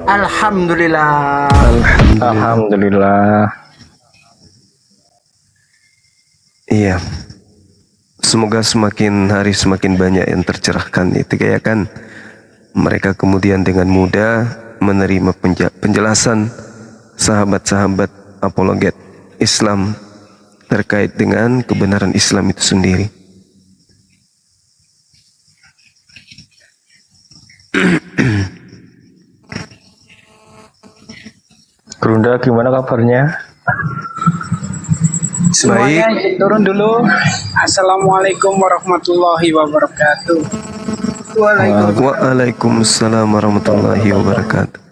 Alhamdulillah. Alhamdulillah. Iya. Semoga semakin hari semakin banyak yang tercerahkan. Itu kayak kan mereka kemudian dengan mudah menerima penjelasan sahabat-sahabat apologet Islam terkait dengan kebenaran Islam itu sendiri. Gurunda, gimana kabarnya? Semuanya turun dulu. Assalamualaikum warahmatullahi wabarakatuh. Waalaikumsalam warahmatullahi wabarakatuh.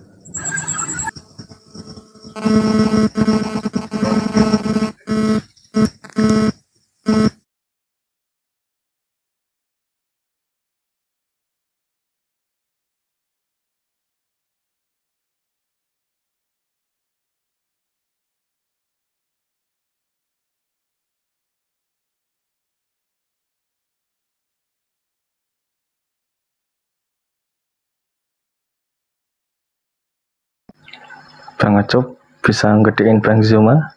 Bang Acop bisa ngedein Bang Zuma?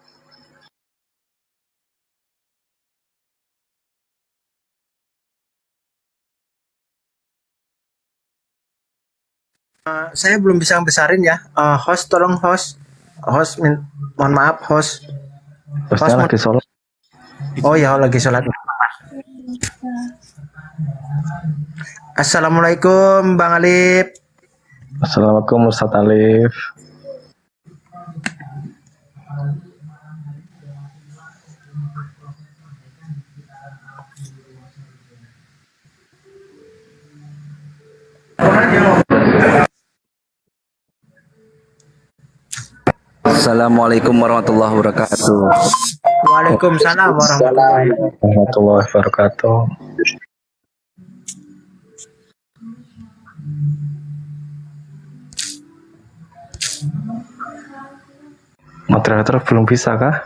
Saya belum bisa besarin ya. Host, tolong host. Mohon maaf host. Hostnya lagi sholat. Oh ya, lagi sholat. Assalamualaikum Bang Alif. Assalamualaikum Ustaz Alif. Assalamualaikum warahmatullahi wabarakatuh. Waalaikumsalam Warahmatullahi wabarakatuh. Moderator belum bisa kah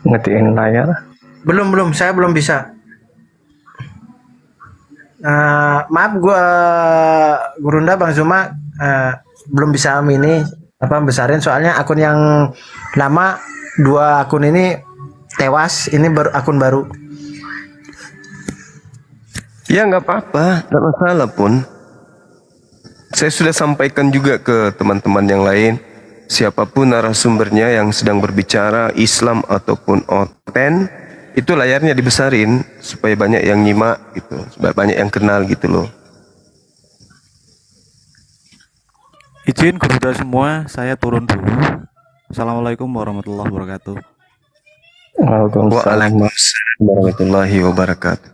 ngedein layar? Belum, saya belum bisa. Maaf, Gurunda Bang Zuma belum bisa ini besarin, soalnya akun yang lama, 2 akun ini tewas, ini akun baru. Ya nggak apa-apa, nggak masalah pun. Saya sudah sampaikan juga ke teman-teman yang lain, siapapun narasumbernya yang sedang berbicara Islam ataupun oten, itu layarnya dibesarin supaya banyak yang nyimak gitu, supaya banyak yang kenal gitu loh. Izin Gurunda semua, saya turun dulu. Assalamualaikum warahmatullahi wabarakatuh. Waalaikumsalam warahmatullahi wabarakatuh.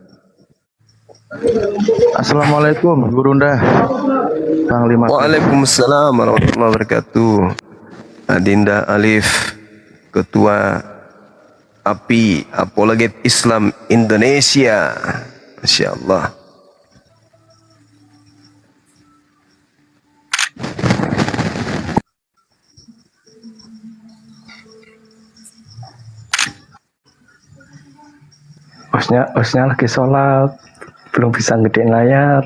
Assalamualaikum Gurunda. Waalaikumsalam warahmatullahi wabarakatuh. Adinda Alif, Ketua API Apologet Islam Indonesia. Masya Allah. Hostnya lagi sholat, belum bisa gedein layar.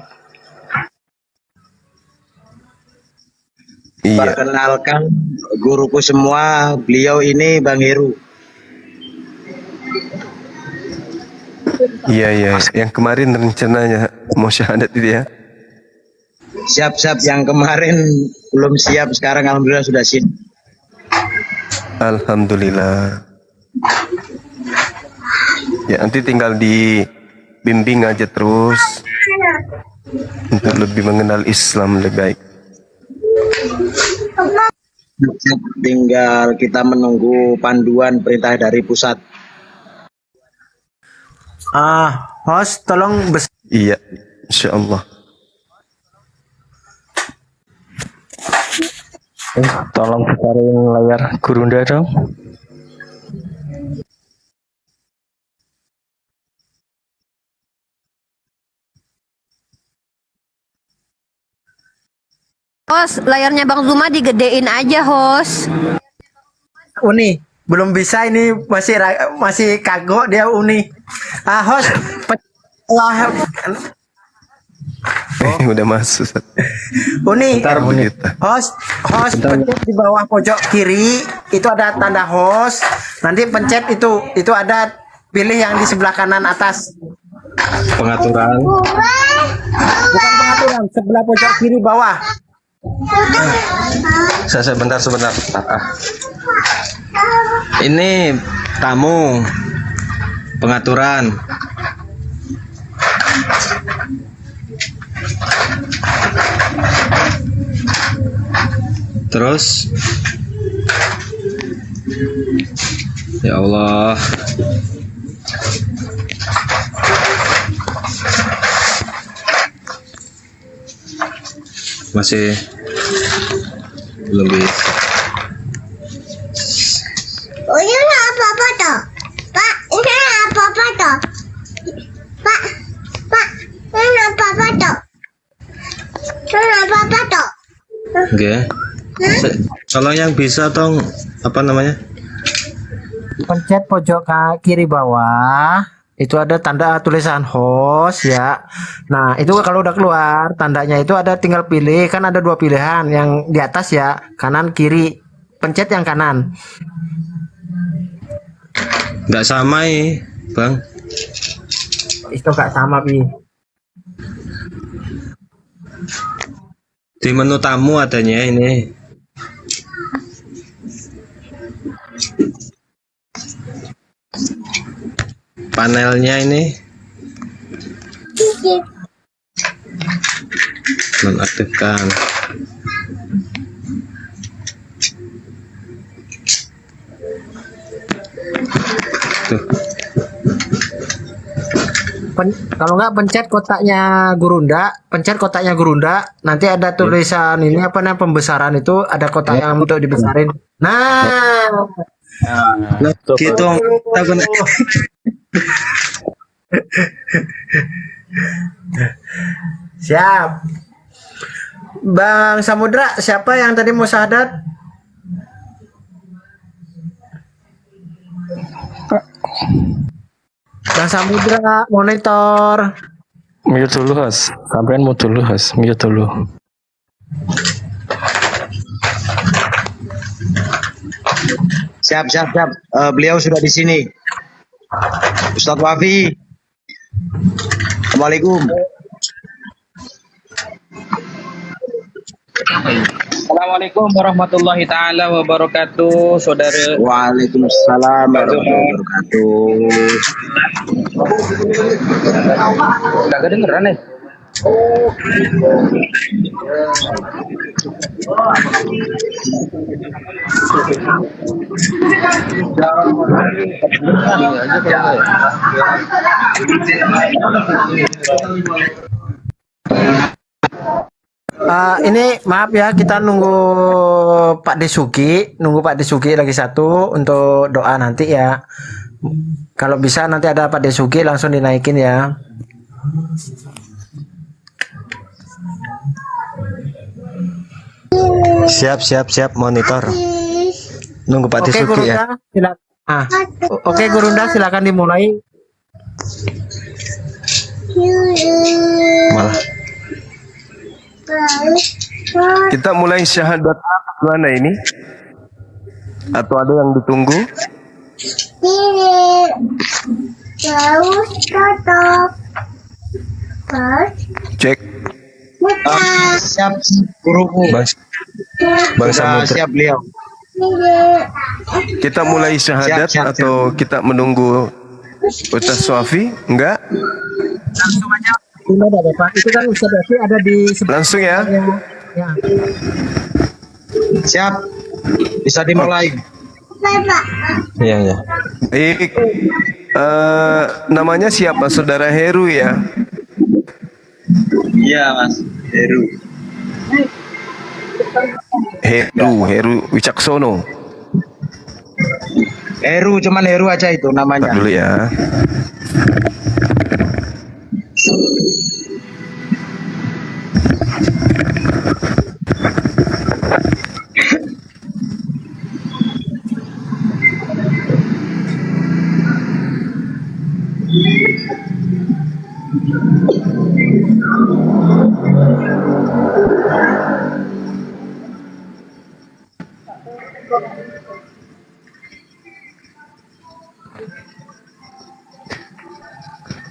Iya. Perkenalkan guruku semua, beliau ini Bang Heru. Iya, yang kemarin rencananya mau syahadat itu ya. Siap-siap, yang kemarin belum siap, sekarang alhamdulillah sudah siap. Alhamdulillah. Ya nanti tinggal dibimbing aja terus untuk lebih mengenal Islam lebih baik. Tinggal kita menunggu panduan perintah dari pusat. Host tolong Iya, insya Allah. Tolong besarin layar Gurunda dong. Host, layarnya Bang Zuma digedein aja, host. Uni belum bisa, ini masih kagok dia Uni. Host, Udah masuk. Ustaz. Uni, Gitu. host pencet di bawah pojok kiri itu ada tanda host. Nanti pencet itu ada pilih yang di sebelah kanan atas. Pengaturan. Bukan pengaturan, sebelah pojok kiri bawah. Sebentar. Ini tamu. Pengaturan. Terus ya Allah. Masih belum bisa. Oh, ini apa-apa toh? Pak, ini apa-apa toh? Pak, ini apa-apa toh? Ini apa-apa toh? Oke. Kalau yang bisa tong apa namanya? Pencet pojok kiri bawah. Itu ada tanda tulisan host ya. Nah, itu kalau udah keluar tandanya itu ada tinggal pilih, kan ada dua pilihan yang di atas ya, kanan kiri. Pencet yang kanan. Nggak sama Bang. Itu gak sama, Pi. Di menu tamu adanya ini. Panelnya ini nonaktifkan. Tuh. Kalau nggak pencet kotaknya Gurunda, nanti ada tulisan ini apa namanya pembesaran itu ada kotak yang untuk dibesarin. Nah, Gitu. siap. Bang Samudra, siapa yang tadi mau syahadat? Bang Samudra, monitor. Mute dulu, Host. Sampean mute dulu, Host. Mute dulu. Siap. Beliau sudah di sini. Ustadz Wafi. Assalamualaikum. Assalamualaikum warahmatullahi taala wabarakatuh, saudara. Waalaikumsalam warahmatullahi wabarakatuh. Gak kedengeran nih. Ini maaf ya, kita nunggu Pak Desuki lagi satu untuk doa nanti ya. Kalau bisa nanti ada Pak Desuki langsung dinaikin ya. Siap monitor. Nunggu Pak Oke, Desuki ya. Gurunda, silakan. Oke, Gurunda, silakan dimulai. Malah. Kita mulai syahadat mana ini? Atau ada yang ditunggu? Cek. Siap guruku. Bang Samudra. Siap beliau. Kita mulai syahadat Siap. atau kita menunggu Ustaz Swafi? Enggak? Langsung aja. Ini ada Bapak. Itu kan Ustaz Devi ada di sebelah. Langsung ya. Ya. Siap. Bisa dimulai. Iya. Baik. Namanya siapa? Saudara Heru ya? Iya, Mas. Heru Wicaksono. Cuman Heru aja itu namanya. Bentar dulu ya.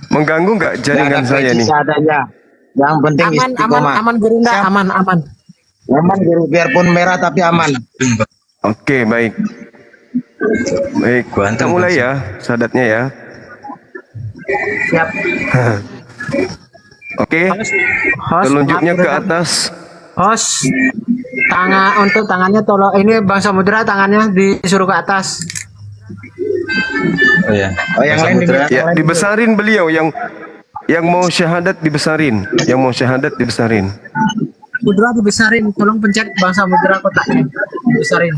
Mengganggu nggak jaringan saya nih? Seadanya. Yang penting istiqomah. Aman Gurunda, aman. Aman guru, biarpun merah tapi aman. Oke, baik. Baik, kita mulai ya, syahadatnya ya. Siap. Oke, Host, telunjuknya maaf, ke Gurunda. atas. Host, untuk tangannya tolong, ini Bang Samudra tangannya disuruh ke atas. Oh ya. Oh, yang lain Ya, dibesarin beliau yang mau syahadat dibesarin, yang mau syahadat dibesarin. Samudra dibesarin, tolong pencet Bang Samudra kotaknya. Dibesarin.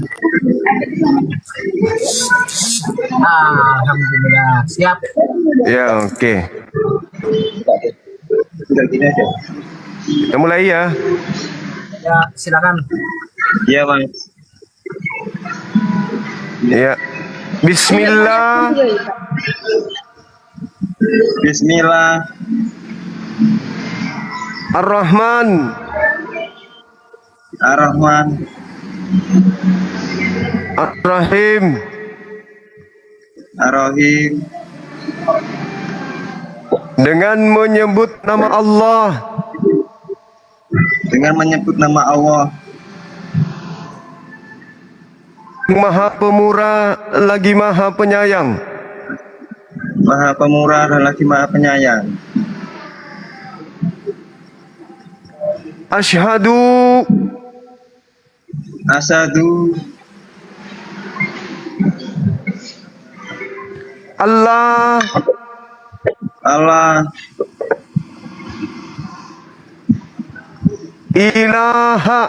Alhamdulillah, siap. Ya, oke. Kita mulai ya. Ya, silakan. Iya, Bang. Ya. Bismillah. Bismillah. Ar-Rahman. Ar-Rahman. Ar-Rahim. Ar-Rahim. Dengan menyebut nama Allah. Dengan menyebut nama Allah. Maha Pemurah lagi Maha Penyayang. Maha Pemurah dan lagi Maha Penyayang. Asyhadu Asadu Allah Allah ilaha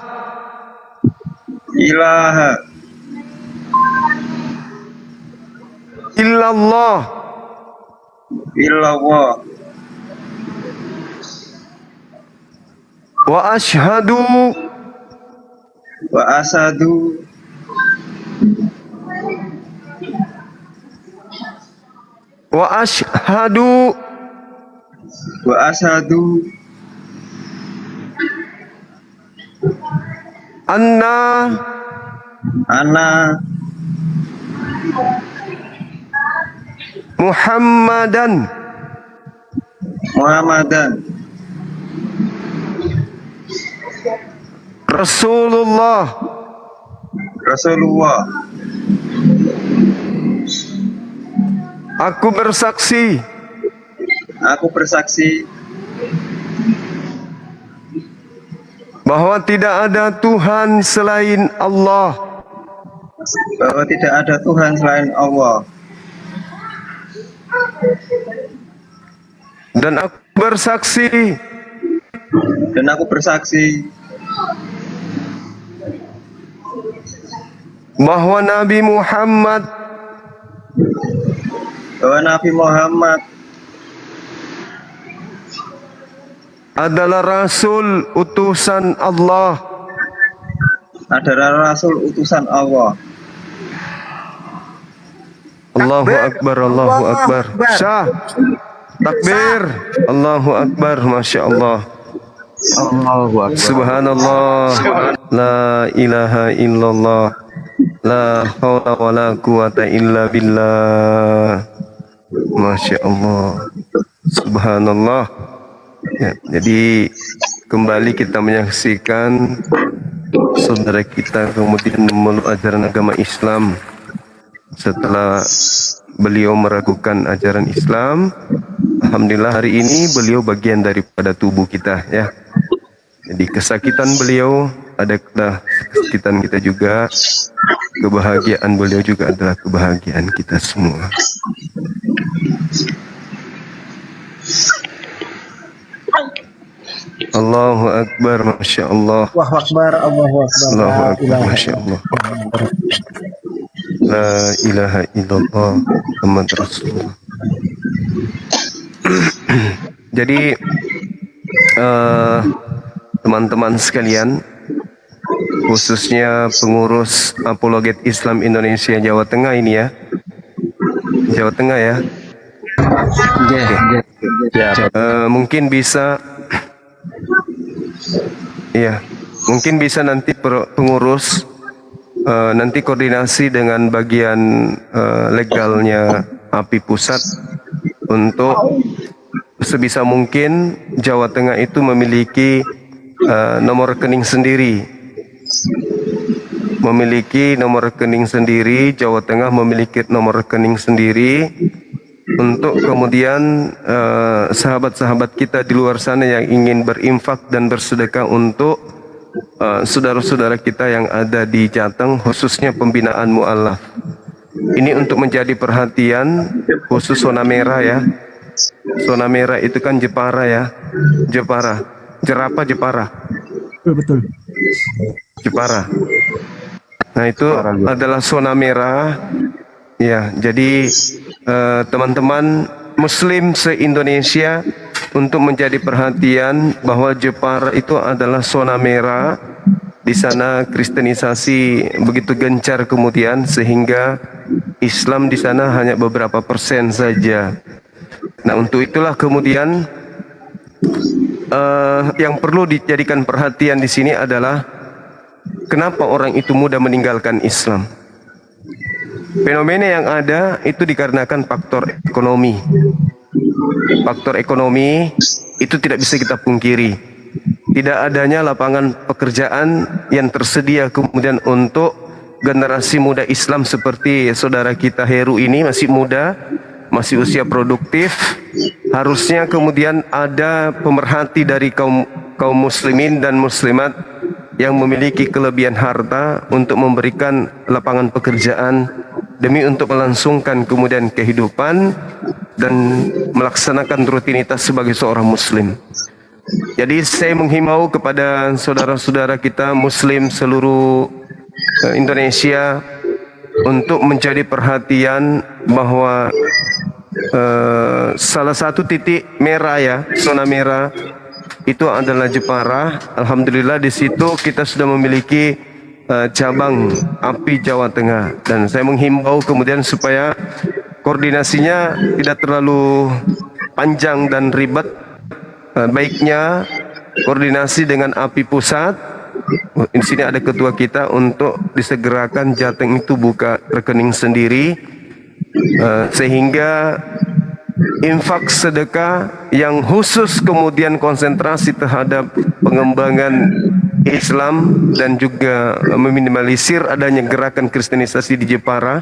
ilaha illallah illallah wa asyhadu wa asadu wa asyhadu wa asadu anna ana Muhammadan Muhammadan Rasulullah Rasulullah. Aku bersaksi Aku bersaksi bahwa tidak ada Tuhan selain Allah bahwa tidak ada Tuhan selain Allah. dan aku bersaksi bahwa Nabi Muhammad adalah Rasul utusan Allah. Adalah Rasul utusan Allah. Allahu Akbar, Allahu Akbar. Syah. Takbir. Allahu Akbar, Masya Allah. Allahu Akbar. Subhanallah. La ilaha illallah. La hawla wa la quwata illa billah. Masya Allah. Subhanallah. Ya, jadi kembali kita menyaksikan saudara kita kemudian memeluk ajaran agama Islam setelah beliau meragukan ajaran Islam. Alhamdulillah hari ini beliau bagian daripada tubuh kita ya. Jadi kesakitan beliau adalah kesakitan kita juga. Kebahagiaan beliau juga adalah kebahagiaan kita semua. Allahu Akbar, Masya Allah. Allahu Akbar, Allahu Akbar. Allahu Akbar, Masya Allah. La ilaha illallah Muhammad Rasulullah. Jadi teman-teman sekalian, khususnya pengurus Apologet Islam Indonesia Jawa Tengah ini ya, Jawa Tengah ya. Mungkin bisa, ya, mungkin bisa nanti pengurus nanti koordinasi dengan bagian legalnya API Pusat untuk sebisa mungkin Jawa Tengah itu memiliki nomor rekening sendiri. Jawa Tengah memiliki nomor rekening sendiri untuk kemudian sahabat-sahabat kita di luar sana yang ingin berinfak dan bersedekah untuk saudara-saudara kita yang ada di Jateng, khususnya pembinaan mu'alaf. Ini untuk menjadi perhatian khusus zona merah ya. Zona merah itu kan Jepara ya. Jepara. Betul. Jepara. Nah itu adalah zona merah. Ya, jadi teman-teman Muslim se-Indonesia untuk menjadi perhatian bahwa Jepara itu adalah zona merah. Di sana kristenisasi begitu gencar kemudian sehingga Islam di sana hanya beberapa persen saja. Nah untuk itulah kemudian yang perlu dijadikan perhatian di sini adalah kenapa orang itu mudah meninggalkan Islam. Fenomena yang ada itu dikarenakan faktor ekonomi. Faktor ekonomi itu tidak bisa kita pungkiri. Tidak adanya lapangan pekerjaan yang tersedia kemudian untuk generasi muda Islam seperti saudara kita Heru ini masih muda, masih usia produktif. Harusnya kemudian ada pemerhati dari kaum muslimin dan muslimat yang memiliki kelebihan harta untuk memberikan lapangan pekerjaan demi untuk melangsungkan kemudian kehidupan dan melaksanakan rutinitas sebagai seorang muslim. Jadi saya menghimbau kepada saudara-saudara kita muslim seluruh Indonesia untuk menjadi perhatian bahwa salah satu titik merah ya, zona merah itu adalah Jepara. Alhamdulillah di situ kita sudah memiliki cabang API Jawa Tengah, dan saya menghimbau kemudian supaya koordinasinya tidak terlalu panjang dan ribet. Baiknya koordinasi dengan API Pusat. Di sini ada ketua kita untuk disegerakan Jateng itu buka rekening sendiri, sehingga infak sedekah yang khusus kemudian konsentrasi terhadap pengembangan Islam dan juga meminimalisir adanya gerakan kristenisasi di Jepara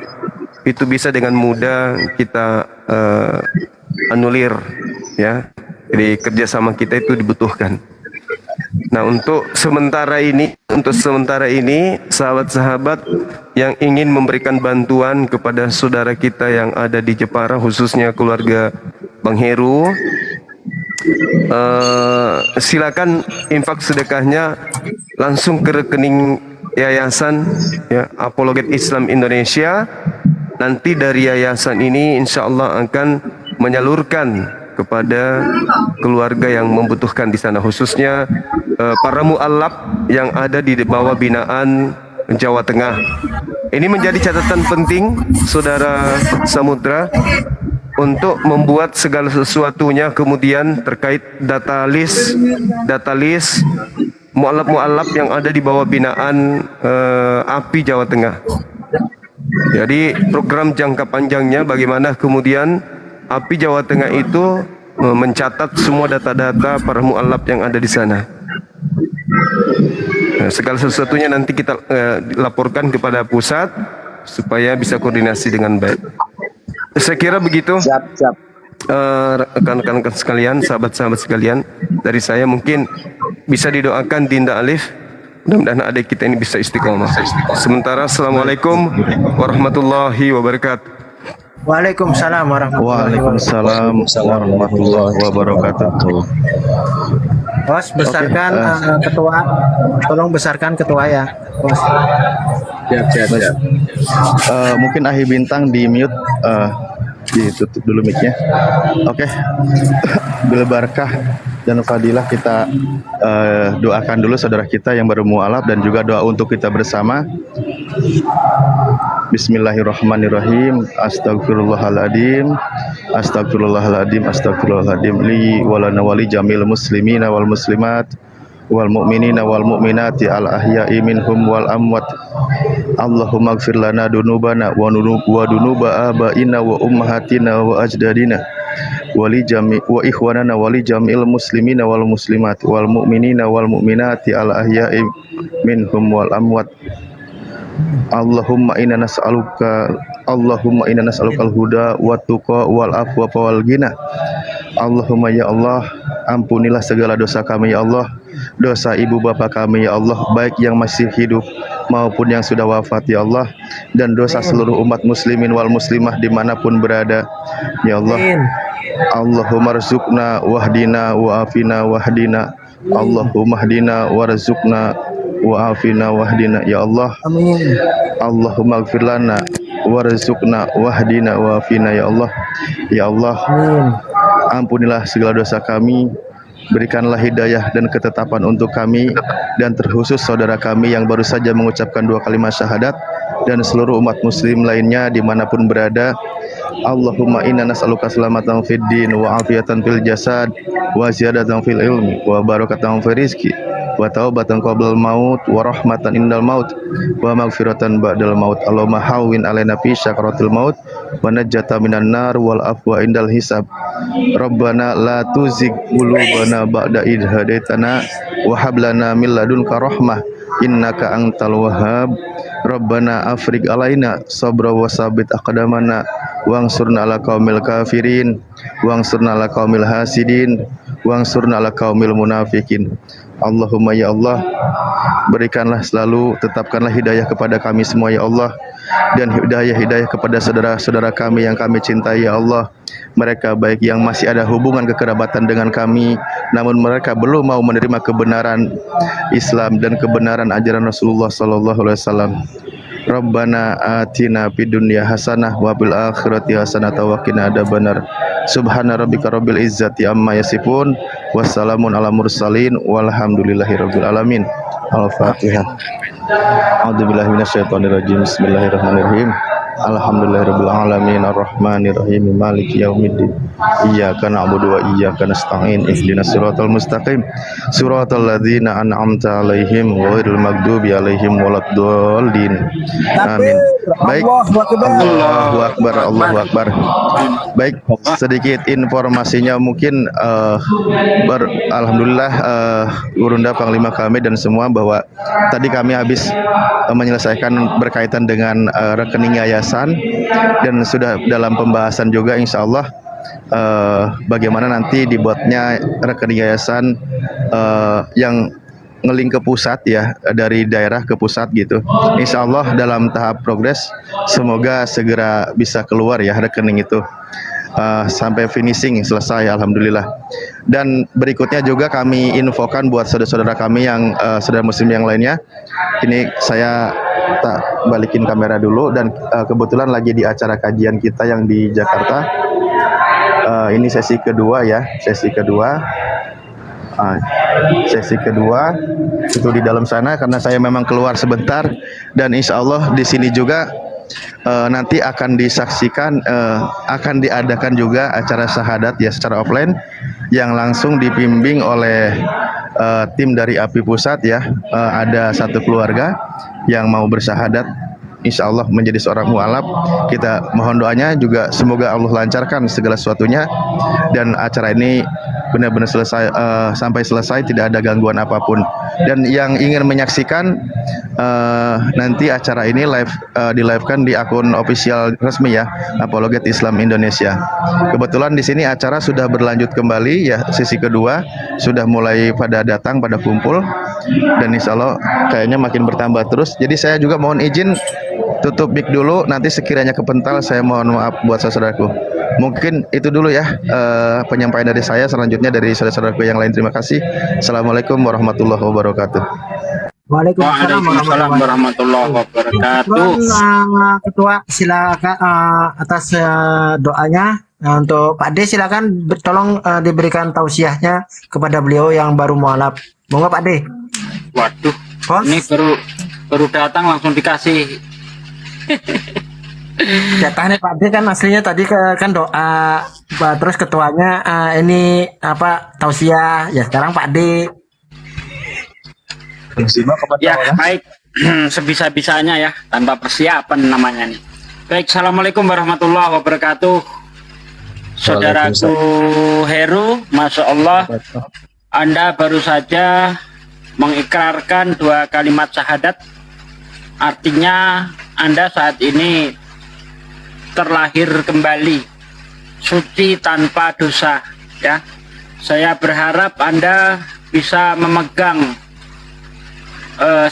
itu bisa dengan mudah kita anulir ya. Jadi kerjasama kita itu dibutuhkan. Nah untuk sementara ini sahabat-sahabat yang ingin memberikan bantuan kepada saudara kita yang ada di Jepara, khususnya keluarga Bang Heru, silakan infak sedekahnya langsung ke rekening yayasan ya, Apologet Islam Indonesia. Nanti dari yayasan ini insya Allah akan menyalurkan kepada keluarga yang membutuhkan di sana, khususnya para mu'alaf yang ada di bawah binaan Jawa Tengah. Ini menjadi catatan penting saudara Samudra untuk membuat segala sesuatunya kemudian terkait data list mu'alaf yang ada di bawah binaan API Jawa Tengah. Jadi program jangka panjangnya bagaimana kemudian API Jawa Tengah itu mencatat semua data-data para mu'alaf yang ada di sana. Nah, segala sesuatunya nanti kita laporkan kepada pusat supaya bisa koordinasi dengan baik. Saya kira begitu. Siap. Rekan-rekan sekalian, sahabat-sahabat sekalian, dari saya mungkin bisa didoakan Dinda Alif. Mudah-mudahan adik kita ini bisa istiqomah. Sementara assalamualaikum warahmatullahi wabarakatuh. Waalaikumsalam warahmatullahi warahmatullahi wabarakatuh. Bos, besarkan ketua. Tolong besarkan ketua ya. Bos. Siap. Mungkin Ahi Bintang di mute, ditutup dulu mic-nya. Oke. Bila barakah dan fadilah kita doakan dulu saudara kita yang baru mu'alaf dan juga doa untuk kita bersama. Bismillahirrahmanirrahim. Astagfirullahaladzim li walana wali jamil muslimina wal muslimat wal mu'minina wal mu'minati al ahya'i minhum wal amwat. Allahumma ighfir lana dunubana wa dunuba abaina wa ummahatina wa ajdadina wa ikhwanana wa li jami'il muslimina wal muslimat wal mu'minina wal mu'minati al ahya'i minhum wal amwat. Allahumma inna nas'aluka al-huda wa tuqa wal afwa wal ghina. Allahumma ya Allah, ampunilah segala dosa kami ya Allah, dosa ibu bapa kami ya Allah, baik yang masih hidup maupun yang sudah wafat ya Allah, dan dosa seluruh umat muslimin wal muslimah dimanapun berada ya Allah. Allahumma rzuqna wahdina wa afina wahdina. Allahumma hdina warzuqna wa afina wahdina ya Allah. Amin. Allahumma ighfir lana warzuqna wahdina wa afina ya Allah. Ya Allah, ampunilah segala dosa kami, berikanlah hidayah dan ketetapan untuk kami, dan terkhusus saudara kami yang baru saja mengucapkan 2 kalimat syahadat, dan seluruh umat muslim lainnya dimanapun berada. Allahumma inna nas'aluka salamatan fid din wa afiyatan fil jasad wa ziyadatan fil ilmi wa barakatan fil rizqi wa taubatan qablal maut wa rahmatan indal maut wa maghfiratan ba'dal maut. Allahumma hawwin alaina fi syakaratil maut wa najjata minan nar wal afwa indal hisab. Rabbana la tuzigh qulubana ba'da idh hadaitana wa hab lana min ladunka rahmah innaka antal wahhab. Rabbana afriq alaina sabra wa sabit aqdamana wangsurna ala qaumil kafirin wangsurna ala qaumil hasidin wangsurna ala qaumil munafikin. Allahumma ya Allah, berikanlah selalu, tetapkanlah hidayah kepada kami semua ya Allah, dan hidayah kepada saudara-saudara kami yang kami cintai ya Allah. Mereka baik yang masih ada hubungan kekerabatan dengan kami, namun mereka belum mau menerima kebenaran Islam dan kebenaran ajaran Rasulullah sallallahu alaihi wasallam. Rabbana atina fid dunya hasanah wa fil akhirati hasanah wa qina adzabannar. Subhana rabbika rabbil izzati amma yasifun, wassalamun ala mursalin, walhamdulillahi rabbil alamin. Al-Fatihah. A'udzubillahi minasyaitonir rajim. Bismillahirrahmanirrahim. Alhamdulillahirabbil alamin arrahmanir rahim maliki yaumiddin. Iyyaka na'budu wa iyyaka nasta'in. Ihdinas siratal mustaqim. Siratal ladzina an'amta 'alaihim ghairil maghdubi 'alaihim waladdallin. Amin. Baik. Allahu akbar, Allahu akbar. Baik, sedikit informasinya mungkin alhamdulillah Gurunda Panglima kami dan semua, bahwa tadi kami habis menyelesaikan berkaitan dengan rekening yayasan, dan sudah dalam pembahasan juga insya Allah bagaimana nanti dibuatnya rekening yayasan yang ngeling ke pusat ya, dari daerah ke pusat gitu. Insya Allah dalam tahap progres, semoga segera bisa keluar ya rekening itu, sampai finishing selesai alhamdulillah. Dan berikutnya juga kami infokan buat saudara-saudara kami yang saudara muslim yang lainnya. Ini saya tak balikin kamera dulu, dan kebetulan lagi di acara kajian kita yang di Jakarta. Ini sesi kedua ya, sesi kedua itu di dalam sana, karena saya memang keluar sebentar, dan insya Allah di sini juga nanti akan disaksikan, akan diadakan juga acara syahadat ya secara offline, yang langsung dibimbing oleh tim dari API Pusat ya. Ada satu keluarga yang mau bersyahadat, insya Allah menjadi seorang mualaf. Kita mohon doanya juga, semoga Allah lancarkan segala sesuatunya, dan acara ini benar-benar selesai, sampai selesai tidak ada gangguan apapun. Dan yang ingin menyaksikan nanti acara ini live, di live-kan di akun official resmi ya, Apologet Islam Indonesia. Kebetulan di sini acara sudah berlanjut kembali ya, sesi kedua sudah mulai pada datang, pada kumpul, dan insya Allah kayaknya makin bertambah terus. Jadi saya juga mohon izin tutup mic dulu, nanti sekiranya kepental saya mohon maaf buat saudaraku. Mungkin itu dulu ya penyampaian dari saya. Selanjutnya dari saudara-saudaraku yang lain, terima kasih. Assalamualaikum warahmatullahi wabarakatuh. Waalaikumsalam warahmatullahi wabarakatuh. Ketua silakan atas doanya. Untuk Pak D silakan tolong diberikan tausiahnya kepada beliau yang baru mualaf. Monggo Pak D. Waduh, Bos. ini baru datang langsung dikasih. Jatahnya Pak D kan aslinya tadi kan doa, terus ketuanya ini apa tausiah ya, sekarang Pak D. Benzema kepada Ya, Allah. baik. Sebisa-bisanya ya, tanpa persiapan namanya nih. Baik, Assalamualaikum warahmatullahi wabarakatuh. Saudaraku Heru, Masya Allah, Anda baru saja mengikrarkan 2 kalimat syahadat. Artinya Anda saat ini terlahir kembali, suci tanpa dosa. Ya, saya berharap Anda bisa memegang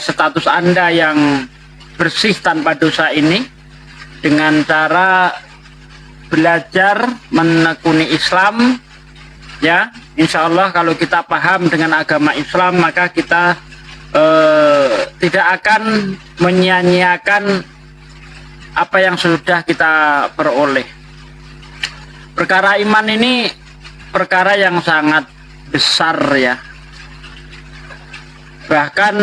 status Anda yang bersih tanpa dosa ini dengan cara belajar menekuni Islam. Ya, insya Allah kalau kita paham dengan agama Islam, maka kita tidak akan menyia-nyiakan apa yang sudah kita peroleh. Perkara iman ini perkara yang sangat besar ya, bahkan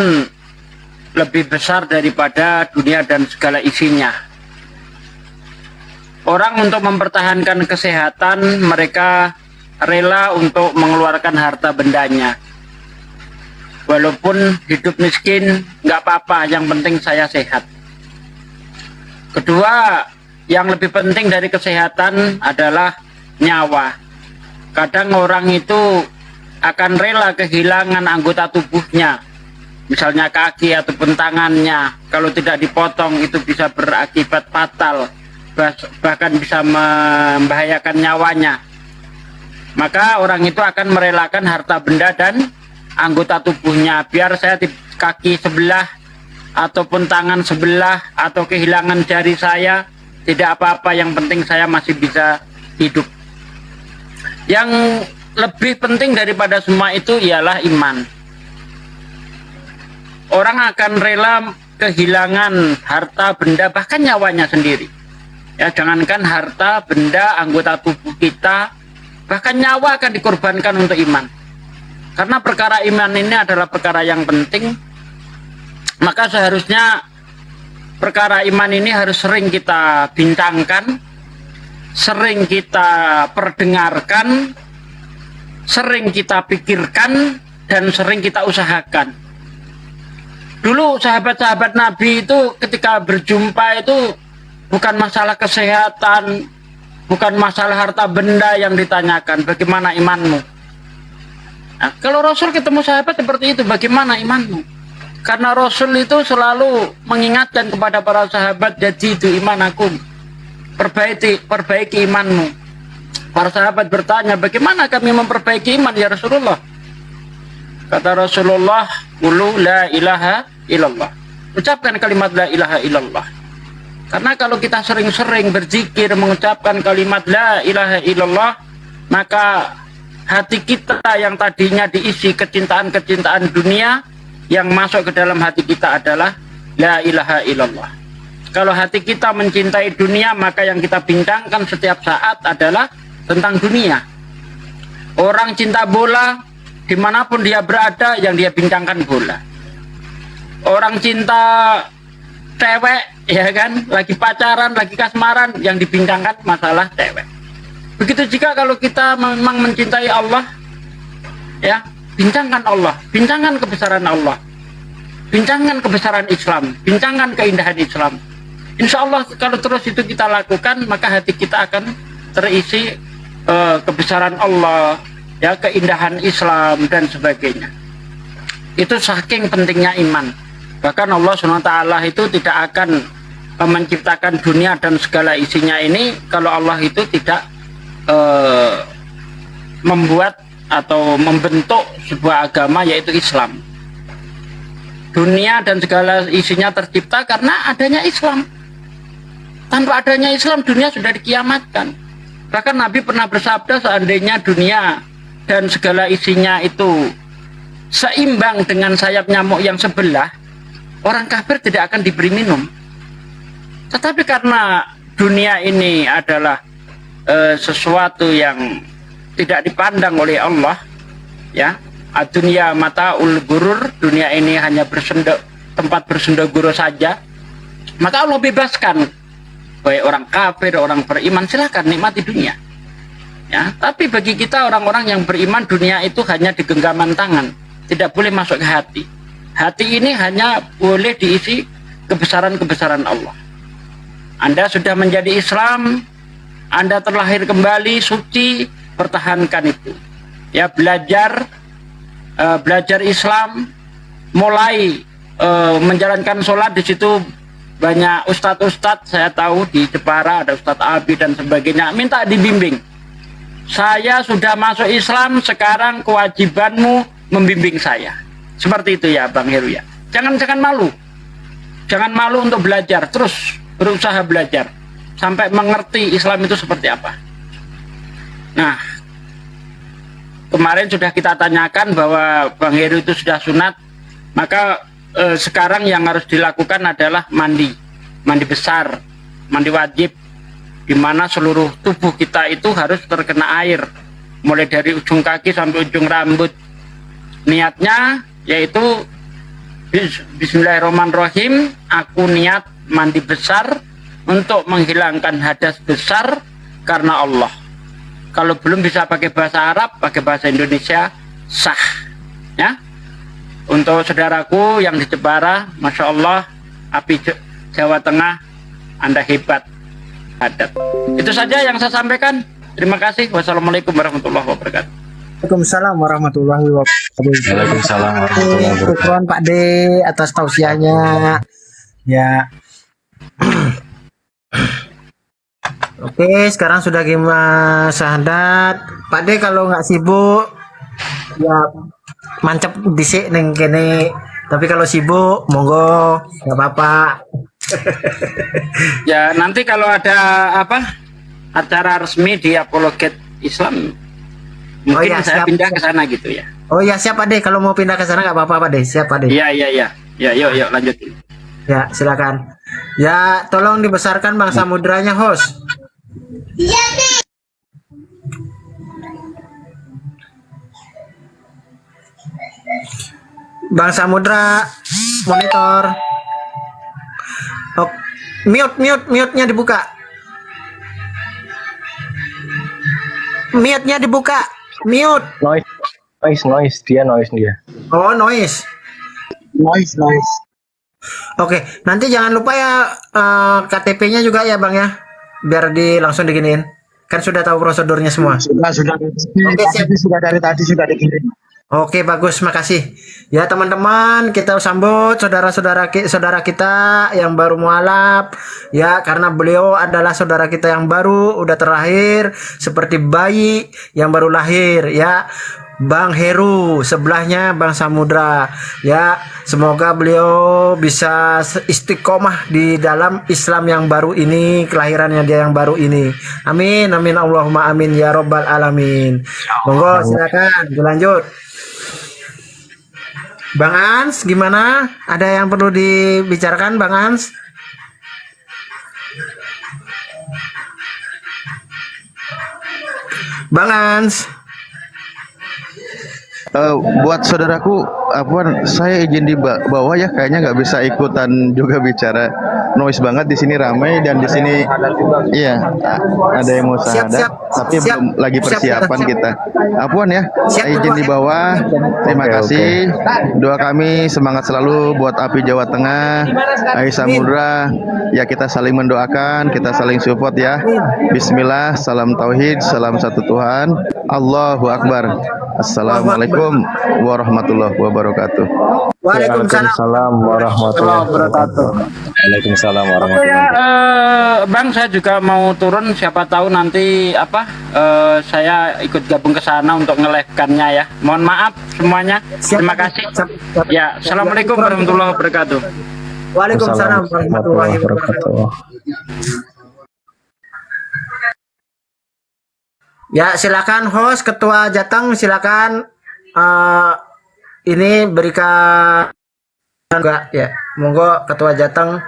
lebih besar daripada dunia dan segala isinya. Orang untuk mempertahankan kesehatan, mereka rela untuk mengeluarkan harta bendanya. Walaupun hidup miskin, nggak apa-apa, yang penting saya sehat. Kedua, yang lebih penting dari kesehatan adalah nyawa. Kadang orang itu akan rela kehilangan anggota tubuhnya, misalnya kaki ataupun tangannya. Kalau tidak dipotong itu bisa berakibat fatal, bahkan bisa membahayakan nyawanya. Maka orang itu akan merelakan harta benda dan anggota tubuhnya. Biar saya di kaki sebelah ataupun tangan sebelah atau kehilangan jari saya, tidak apa-apa, yang penting saya masih bisa hidup. Yang lebih penting daripada semua itu ialah iman. Orang akan rela kehilangan harta benda, bahkan nyawanya sendiri. Ya, jangankan harta benda, anggota tubuh kita, bahkan nyawa akan dikorbankan untuk iman. Karena perkara iman ini adalah perkara yang penting, maka seharusnya perkara iman ini harus sering kita bincangkan, sering kita perdengarkan, sering kita pikirkan, dan sering kita usahakan. Dulu sahabat-sahabat Nabi itu ketika berjumpa itu bukan masalah kesehatan, bukan masalah harta benda yang ditanyakan, bagaimana imanmu. Nah, kalau Rasul ketemu sahabat seperti itu, bagaimana imanmu? Karena Rasul itu selalu mengingatkan kepada para sahabat, jadi itu imanakum, perbaiki imanmu. Para sahabat bertanya, bagaimana kami memperbaiki iman ya Rasulullah? Kata Rasulullah, qulu la ilaha illallah. Ucapkan kalimat la ilaha illallah. Karena kalau kita sering-sering berzikir mengucapkan kalimat la ilaha illallah, maka hati kita yang tadinya diisi kecintaan-kecintaan dunia, yang masuk ke dalam hati kita adalah la ilaha illallah. Kalau hati kita mencintai dunia, maka yang kita bincangkan setiap saat adalah tentang dunia. Orang cinta bola, dimanapun dia berada, yang dia bincangkan bola. Orang cinta cewek, ya kan, lagi pacaran, lagi kasmaran, yang dibincangkan masalah cewek. Begitu juga kalau kita memang mencintai Allah, ya, bincangkan Allah, bincangkan kebesaran Allah, bincangkan kebesaran Islam, bincangkan keindahan Islam. Insya Allah kalau terus itu kita lakukan, maka hati kita akan terisi kebesaran Allah, ya, keindahan Islam dan sebagainya. Itu saking pentingnya iman. Bahkan Allah SWT itu tidak akan menciptakan dunia dan segala isinya ini kalau Allah itu tidak membuat atau membentuk sebuah agama, yaitu Islam. Dunia dan segala isinya tercipta karena adanya Islam. Tanpa adanya Islam, dunia sudah dikiamatkan. Bahkan Nabi pernah bersabda, seandainya dunia dan segala isinya itu seimbang dengan sayap nyamuk yang sebelah, orang kafir tidak akan diberi minum. Tetapi karena dunia ini adalah sesuatu yang tidak dipandang oleh Allah, ya, dunia mataul gurur, dunia ini hanya tempat bersendaguro saja, maka Allah bebaskan, baik orang kafir, orang beriman, silahkan nikmati dunia. Ya, tapi bagi kita orang-orang yang beriman, dunia itu hanya di genggaman tangan, tidak boleh masuk ke hati. Hati ini hanya boleh diisi kebesaran-kebesaran Allah. Anda sudah menjadi Islam, Anda terlahir kembali suci, pertahankan itu. Ya, belajar Islam, mulai menjalankan sholat. Di situ banyak ustadz-ustadz, saya tahu di Jepara ada Ustadz Abi dan sebagainya, minta dibimbing. Saya sudah masuk Islam, sekarang kewajibanmu membimbing saya. Seperti itu ya Bang Heru ya. Jangan malu. Jangan malu untuk belajar, terus berusaha belajar sampai mengerti Islam itu seperti apa. Nah, kemarin sudah kita tanyakan bahwa Bang Heru itu sudah sunat, maka sekarang yang harus dilakukan adalah mandi besar, mandi wajib, di mana seluruh tubuh kita itu harus terkena air, mulai dari ujung kaki sampai ujung rambut. Niatnya yaitu Bismillahirrahmanirrahim, aku niat mandi besar untuk menghilangkan hadas besar karena Allah. Kalau belum bisa pakai bahasa Arab, pakai bahasa Indonesia sah. Ya. Untuk saudaraku yang di Jepara, Masya Allah, api Jawa Tengah, Anda hebat. Adat. Itu saja yang saya sampaikan. Terima kasih. Wassalamualaikum warahmatullahi wabarakatuh. Waalaikumsalam warahmatullahi wabarakatuh. Waalaikumsalam warahmatullahi wabarakatuh. Syukron Pak D atas tausiahnya. Ya. Oke, sekarang sudah gimana syahadat. Pak D kalau nggak sibuk, ya mancep disik neng kene. Tapi kalau sibuk, monggo, nggak apa-apa. Ya, nanti kalau ada acara resmi di Apologet Islam, mungkin saya pindah ke sana gitu ya. Oh ya, siap Pak D. Kalau mau pindah ke sana nggak apa-apa Pak D. Siap Pak D. Iya. Ya, yuk lanjutin. Ya, silakan. Ya, tolong dibesarkan Bang Samudranya, host. Iya, nih. Bang Samudra, monitor. Oh, mute-nya dibuka. Mute-nya dibuka. Mute. Noise dia. Oh, noise. Oke, nanti jangan lupa ya KTP-nya juga ya Bang ya, biar langsung diginiin. Kan sudah tahu prosedurnya semua. Sudah. Oke, siap. Sudah dari tadi sudah dikirim. Oke, bagus, makasih. Ya teman-teman, kita sambut saudara kita yang baru mualaf. Ya, karena beliau adalah saudara kita yang baru, udah terlahir seperti bayi yang baru lahir. Ya, Bang Heru, sebelahnya Bang Samudra. Ya, semoga beliau bisa istiqomah di dalam Islam yang baru ini, kelahirannya dia yang baru ini. Amin, Allahumma amin ya robbal alamin. Monggo silakan dilanjut. Bang Ans, gimana? Ada yang perlu dibicarakan Bang Ans? Bang Ans. Buat saudaraku, saya izin di bawah ya, kayaknya nggak bisa ikutan juga bicara, noise banget di sini, ramai dan di sini iya ada yang mau syahadat, tapi belum lagi persiapan kita. Apuan ya, saya izin di bawah. Terima kasih. Doa kami semangat selalu buat api Jawa Tengah, Ai Samudra. Ya, kita saling mendoakan, kita saling support ya. Bismillah, salam tauhid, salam satu Tuhan. Allahu Akbar. Assalamualaikum warahmatullahi wabarakatuh. Waalaikumsalam warahmatullahi wabarakatuh. Waalaikumsalam warahmatullahi wabarakatuh. Bang, saya juga mau turun, siapa tahu nanti saya ikut gabung ke sana untuk ngelehkannya ya. Mohon maaf semuanya. Terima kasih. Ya, assalamualaikum warahmatullahi wabarakatuh. Waalaikumsalam warahmatullahi wabarakatuh. Ya, silakan host, ketua Jateng, silakan ini berikan juga ya. Monggo ketua Jateng.